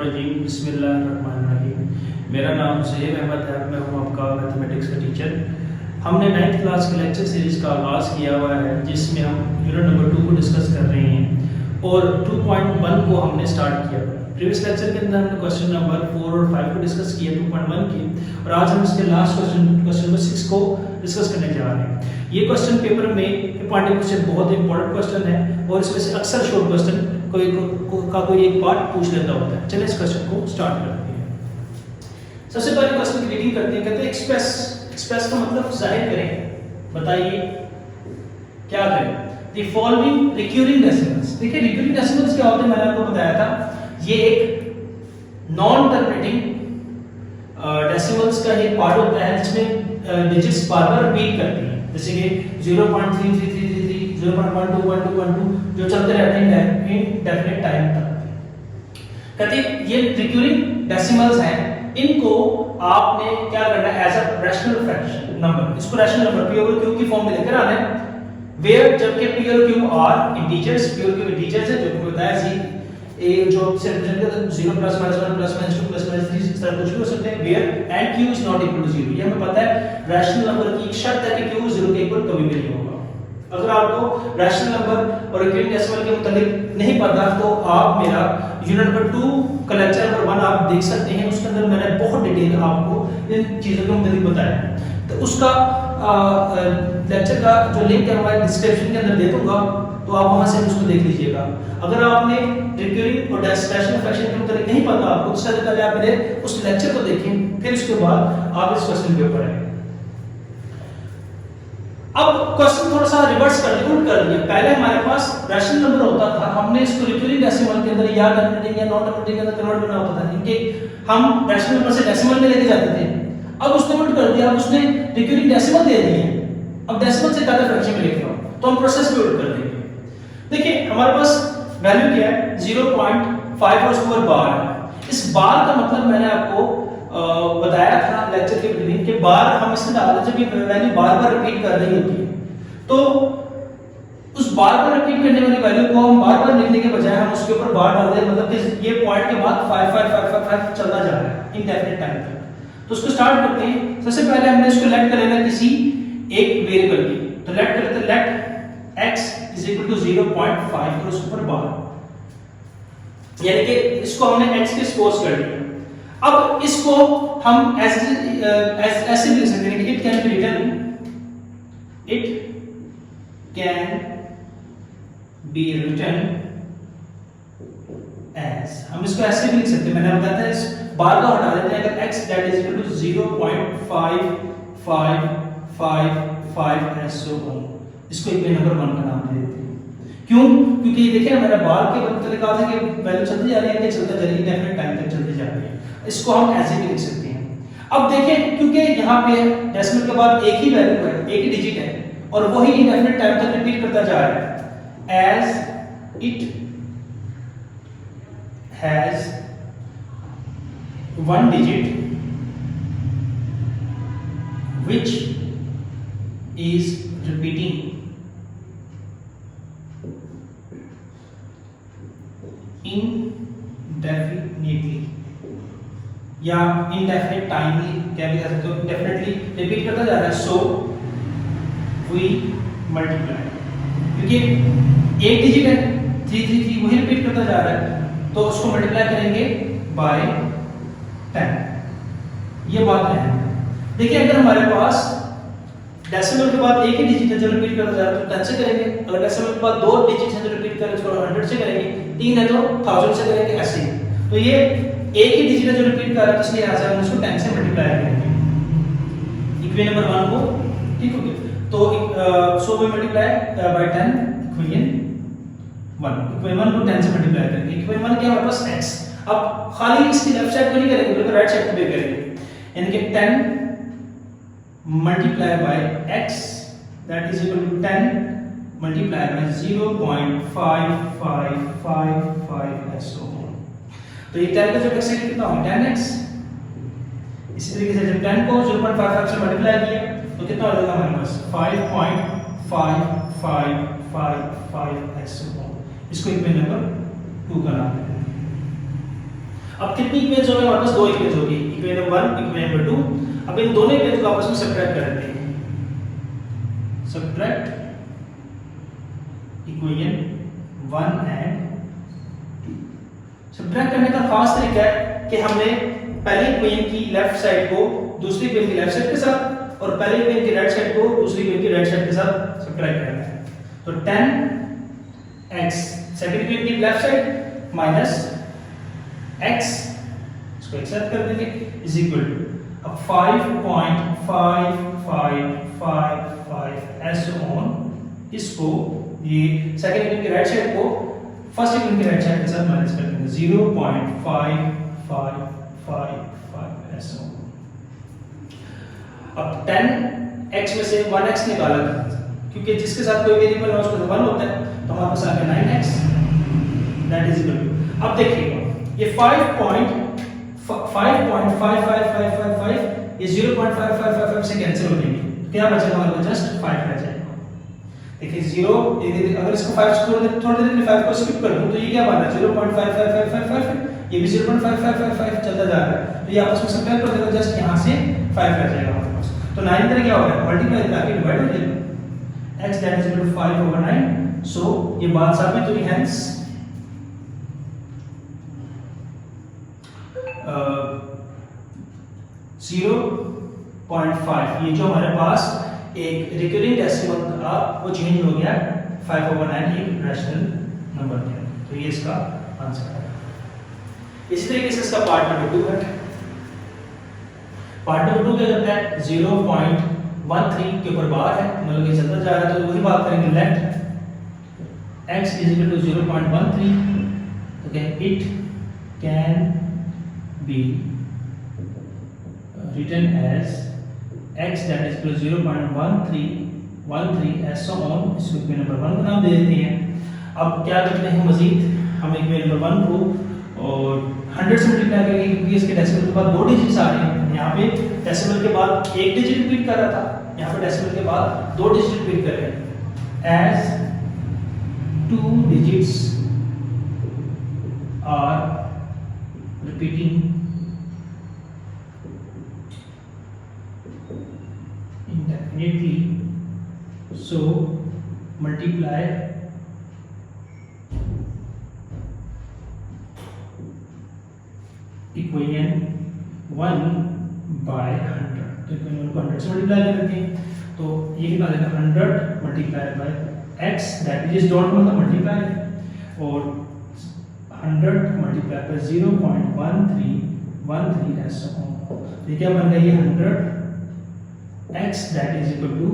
बिस्मिल्लाहिर्रहमानिर्रहीम। मेरा नाम ज़ुहैब अहमद है। मैं हूँ आपका मैथमेटिक्स का टीचर। हमने 9th क्लास के लेक्चर सीरीज़ का आगाज़ किया हुआ है, जिसमें हम यूनिट नंबर 2 को डिस्कस कर रहे हैं और 2.1 को हमने स्टार्ट किया। प्रीवियस लेक्चर के अंदर हमने क्वेश्चन नंबर 4 और 5 को डिस्कस किया 2.1 की, और आज हम इसके लास्ट क्वेश्चन नंबर 6 को डिस्कस करने जा रहे हैं। ये क्वेश्चन पेपर में इंपॉर्टेंट से बहुत इंपॉर्टेंट क्वेश्चन है और इसमें से अक्सर शॉर्ट क्वेश्चन कोई एक पार्ट पूछ लेता होता है। चलिए इस क्वेश्चन को स्टार्ट करते हैं। सबसे पहले क्वेश्चन की रीडिंग करते हैं। कहते हैं एक्सप्रेस का मतलब जाहिर करें। बताइए क्या करें। The following recurring decimals. देखिए रिकरिंग डेसिमल्स क्या होते हैं, मैंने आपको बताया था। ये एक नॉन टर्मिनेटिंग डेसिमल्स का एक पार्ट होता है जिसमें डिजिट्स बार-बार रिपीट करती हैं, जैसे कि 0.3333 0.1212 जो चलते रहते हैं इंडेफिनिट टाइम तक। कहते हैं ये रिकरिंग डेसिमल्स हैं, इनको आपने क्या करना है as a rational fraction number, इसको rational number P over Q की फॉर्म में लेकर आना है। वेयर जबकि पी और क्यू आर इंटीजर्स, पी और क्यू इंटीजर्स है, जो कि बताया जी ए जो से रिप्रेजेंट करता है 0 plus minus 1 plus minus 2 plus minus 3 इस तरह कुछ भी हो सकते हैं। Where and Q is not equal to 0, ये हमें पता है रैशनल नंबर की एक शर्त है कि क्यू 0 के इक्वल कभी भी नहीं होगा। अगर आपको रैशनल नंबर और रिकरिंग डेसिमल के मुताबिक नहीं पता तो आप मेरा यूनिट नंबर 2 का लेक्चर नंबर 1 आप देख सकते हैं। उसके अंदर मैंने बहुत डिटेल आपको इन चीजों के मुताबिक बताया, तो उसका लेक्चर का जो लिंक है मैं डिस्क्रिप्शन के अंदर दे दूंगा, तो आप वहां से उसको देख लीजिएगा। अगर आपने रिकरिंग और रैशनल फ्रैक्शन के मुताबिक नहीं पता आपको, तो सबसे पहले आप मेरे उस लेक्चर को देखें, फिर उसके बाद आप इस क्वेश्चन के ऊपर आए। अब क्वेश्चन थोड़ा सा रिवर्स कर दिया। पहले हमारे पास रैशनल नंबर होता था, हमने इसको रिकरिंग डेसिमल के अंदर या टर्मिनेटिंग या नॉन टर्मिनेटिंग के अंदर कन्वर्ट करना होता था। इनके हम रैशनल नंबर से डेसिमल में लेके जाते थे। अब उसने उल्ट कर दिया, अब उसने रिकरिंग डेसिमल दे दिए, अब डेसिमल से ज्यादा फ्रैक्शन में लेके आओ, तो हम प्रोसेस भी उल्ट कर देंगे। देखिए हमारे पास वैल्यू क्या है 0.5 और स्क्वायर बार। इस बार का मतलब मैंने आपको बताया था लेक्चर के बिगिनिंग के, बार हम इसमें डालते जब ये वैल्यू बार-बार रिपीट कर रही होती है, तो उस बार-बार रिपीट करने वाली वैल्यू को हम बार-बार लिखने के बजाय हम उसके ऊपर बार डाल दें, मतलब कि ये पॉइंट के बाद 5 5 5 5 5 चलता जा रहा है इंडेफिनिट टाइम तक। तो उसको स्टार्ट करते हैं। सबसे पहले हमने इसको लेट कर लेना किसी एक वेरिएबल की, तो लेट कर लेते let x is equal to 0.5 और उसके ऊपर बार, यानी कि इसको हमने x के सपोज कर लिया। अब इसको हम ऐसे लिख सकते हैं कि it can be written, it can be written as, हम इसको ऐसे भी लिख सकते हैं। मैंने बताया था इस बार को हटा देते हैं, अगर x that is equal to 0.5555 as so on, इसको इक्वेशन नंबर 1 का नाम दे देते हैं। क्यों? क्योंकि देखिए मैंने बार के मतलब कहा था कि वैल्यू चलती जा रही है, चलता जा रही है, डेफिनेट टाइम तक चलती जा रही है। इसको हम ऐसे भी लिख सकते हैं। अब देखें क्योंकि यहाँ पे डेसिमल के बाद एक ही वैल्यू है, एक ही डिजिट है, और वही इंडेफिनिट टाइम तक रिपीट करता जा रहा है। As it has one digit which is repeating indefinitely या indefinite टाइमली क्या भी कह सकते हो, indefinitely रिपीट करता जा रहा है, so we multiply, क्योंकि एक डिजिट है 333 वही रिपीट करता जा रहा है, तो उसको मल्टीप्लाई करेंगे बाय 10। ये बात है। देखिए अगर हमारे पास डेसिमल के बाद एक ही डिजिट है जो रिपीट करता जा रहा है तो 10 से करेंगे, अगर डेसिमल के बाद दो डिजिट है जो रिपीट कर रहे हैं तो 100 से करेंगे, 3 है तो 1000 से करेंगे, ऐसे। तो ये एक ही डिजिट है जो रिपीट कर रहा है, इसलिए ऐसा हम इसको 10 से मल्टीप्लाई करेंगे इक्वेशन नंबर 1 को, ठीक हो गया। तो so we multiply by 10 equation 1, equation 1 को 10 से मल्टीप्लाई करेंगे। इक्वेशन 1 क्या हमारे पास x, अब खाली इसकी लेफ्ट साइड को नहीं करेंगे बल्कि राइट साइड को भी करेंगे, यानी कि 10 multiply by x that is equal to 10 multiply by 0.5555 as so on। तो ये 10 का जब x कितना होगा 10x, इसी तरीके से जब 10 को 0.55 से मल्टीप्लाई किया तो कितना हो जाएगा हमारे पास 5.5555 as so on। इसको इक्वेशन नंबर 2 का नाम देते हैं। अब कितनी इक्वेशंस हो गई हमारे पास? दो इक्वेशन हो गई, इक्वेशन नंबर 1, इक्वेशन नंबर 2। अब इन दोनों इक्वेशन को आपस में सब्ट्रैक्ट कर देते हैं। Subtract equation 1 and 2। सब्ट्रैक्ट करने का खास तरीका है कि हमने पहले इक्वेशन की लेफ्ट साइड को दूसरी इक्वेशन की लेफ्ट साइड के साथ और पहले इक्वेशन की राइट साइड को दूसरी इक्वेशन की राइट साइड के साथ सब्ट्रैक्ट करना है। तो 10x सेकंड इक्वेशन की लेफ्ट साइड माइनस x इसको एक साथ कर देंगे इज इक्वल टू अब 5.5555 एस ऑन इसको ये सेकंड इक्वेशन की राइट साइड को फर्स्ट इक्वेशन की राइट साइड के साथ माइनस कर देंगे 0.5555 एस ऑन। अब 10x में से 1x निकाला क्योंकि जिसके साथ कोई वेरिएबल है उसको 1 होता है तो हमारे पास आ गया 9x that is equal to अब देखिएगा ये 5.5555 ये 0.5555 से कैंसिल हो जाएंगे क्या बचेगा हमारे पास जस्ट 5 रह जाएगा। देखिए 0 अगर इसको 5 छोड़ दे थोड़ी देर के लिए 5 को स्किप कर दूं तो ये क्या बन रहा है 0.5555 ये भी 0.5555 चलता जा रहा है तो ये आपस में सब्ट्रैक्ट कर देगा जस्ट यहां से 5 रह जाएगा हमारे पास। तो 9 इधर क्या हो गया मल्टीप्लाई करके डिवाइड हो जाएगा x that is equal to 5/9 so ये बात साबित हुई hence 0.5 ये जो हमारे पास एक रिकरिंग डेसिमल था वो चेंज हो गया 5/9 एक रैशनल नंबर में तो ये इसका आंसर है। इसी तरीके से इसका पार्ट नंबर 2 है। पार्ट नंबर 2 क्या करता है 0.13 के ऊपर बार है मतलब ये चलता जा रहा है तो वही बात करेंगे late x is equal to 0.13 तो क्या it can be written as x that is equal to 0.13 as so on इसको इक्वेशन नंबर 1 का नाम दे देते हैं। अब क्या करते हैं मजीद हम इक्वेशन नंबर 1 को और 100 से मल्टीप्लाई करेंगे क्योंकि इसके डेसिमल के बाद 2 डिजिट्स आ रहे हैं। यहाँ पे डेसिमल के बाद एक डिजिट रिपीट कर रहा था यहाँ पे डेसिमल के बाद 2 डिजिट रिपीट कर रहे हैं as 2 digits are repeating indefinitely so multiply equation 1 by 100 तो इक्वेशन को 100 से मल्टीप्लाई करते हैं तो ये कितना आ जाएगा 100 multiply bye x that is dot मतलब मल्टीप्लाई और 100 मल्टीप्लाई बाय 0.1313 ऐसा ये क्या बन गया ये 100 x that is equal to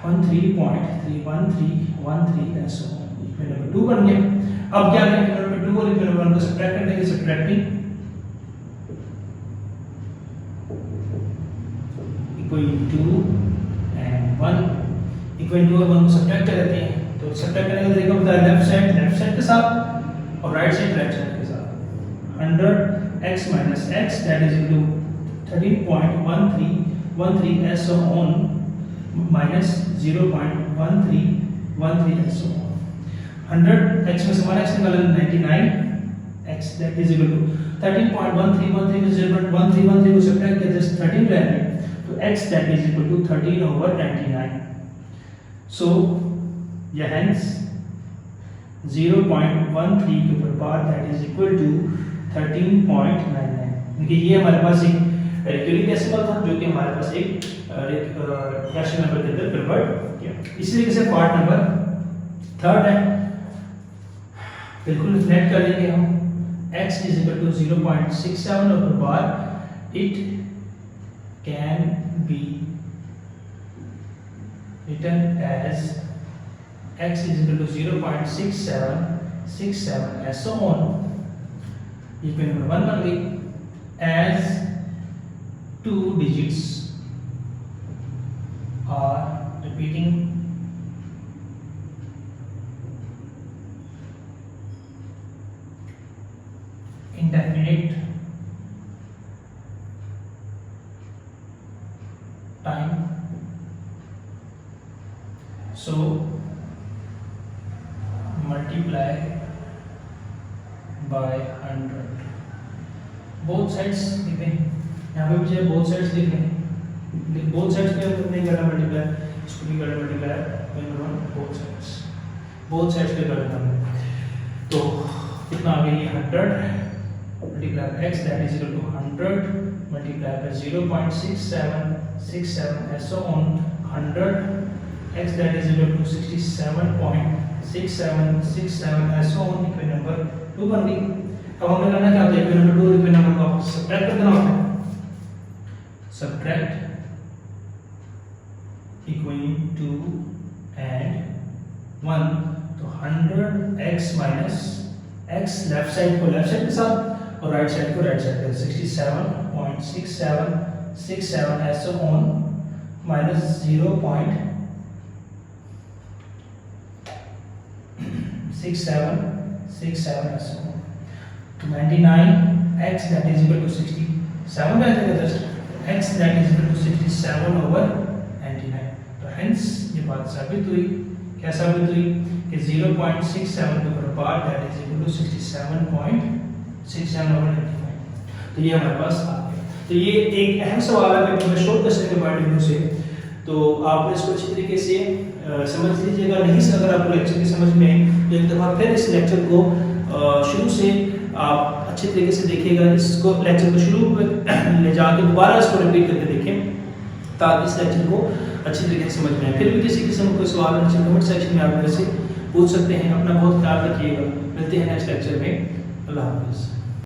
13.31313 ऐसा इक्वेशन नंबर 2 बन गया। अब क्या करें इक्वेशन नंबर 2 और इक्वेशन नंबर 1 को सब्ट्रैक्ट करने के सब्ट्रैक्टिंग इक्वेशन 2 एंड 1 इक्वेशन 2 और 1 को सब्ट्रैक्ट कर देते हैं तो सब्ट्रैक्ट करने का तरीका होता है लेफ्ट साइड के साथ और राइट साइड के साथ 100x minus x that is equal to 13.1313 as so on minus 0.1313 as so on 100x में से 1x निकालें 99x that is equal to 13.1313 में 0.1313 को सब्ट्रैक्ट किया जस्ट 13 रहेंगे तो x that is equal to 13/99 so yeah hence 0.13 के ऊपर बार that is equal to 13.99 देखिए ये हमारे पास एक रिकरिंग डेसिमल था जो कि हमारे पास एक रैशनल नंबर के अंदर कन्वर्ट किया। इसी तरीके से पार्ट नंबर 3 है बिल्कुल नेट कर लेंगे हम x is equal to 0.67 ऊपर बार it can be written as x is equal to 0.6767 as so on equation number 1 बन गई as 2 digits are repeating indefinite time so multiply by 100 both sides लिखते हैं, यहाँ पे मुझे बोथ साइड्स लिखने हैं, बोथ साइड्स पे नहीं करना मल्टीप्लाई, इसको भी करना मल्टीप्लाई, बोथ साइड्स पे करना है। तो कितना आ गया ये 100 multiply x that is equal to 100 multiply by 0.6767 and so on 100 x that is equal to 67.6767 and so on equation number 2 बन गई। अब हमें करना क्या होता है, इक्वेशन नंबर 2 इक्वेशन नंबर को सब्ट्रैक्ट करना होता है, सब्ट्रैक्ट इक्वलिंग टू एंड 1, तो 100x minus x left side को लेफ्ट साइड के साथ और राइट साइड को राइट साइड के 67.6767 and so on minus 0.6767 and so on to 99x that is equal to 67 x that is equal to 67 over 99। तो hence ये बात साबित हुई, क्या साबित हुई कि 0.67 के ऊपर part that is equal to 67.67 over 99। तो ये हमारे पास आ गया। तो ये एक अहम सवाल है पेपर में शॉर्ट क्वेश्चन के पॉइंट ऑफ व्यू से, तो आप इसको अच्छी तरीके से समझ लीजिएगा। नहीं से अगर आपको लेक्चर की समझ में आई तो एक दफ़ा फिर इस लेक्चर को शुरू से आप अच्छे तरीके से देखिएगा, इसको लेक्चर को शुरू में ले जाके दोबारा इसको रिपीट करके देखें ताकि इस लेक्चर को अच्छी तरीके से समझ में आए। फिर भी किसी किस्म का कोई सवाल नीचे कमेंट सेक्शन में आप मेरे से पूछ सकते हैं। अपना बहुत ख्याल रखिएगा, मिलते हैं नेक्स्ट लेक्चर में। अल्लाह हाफिज़।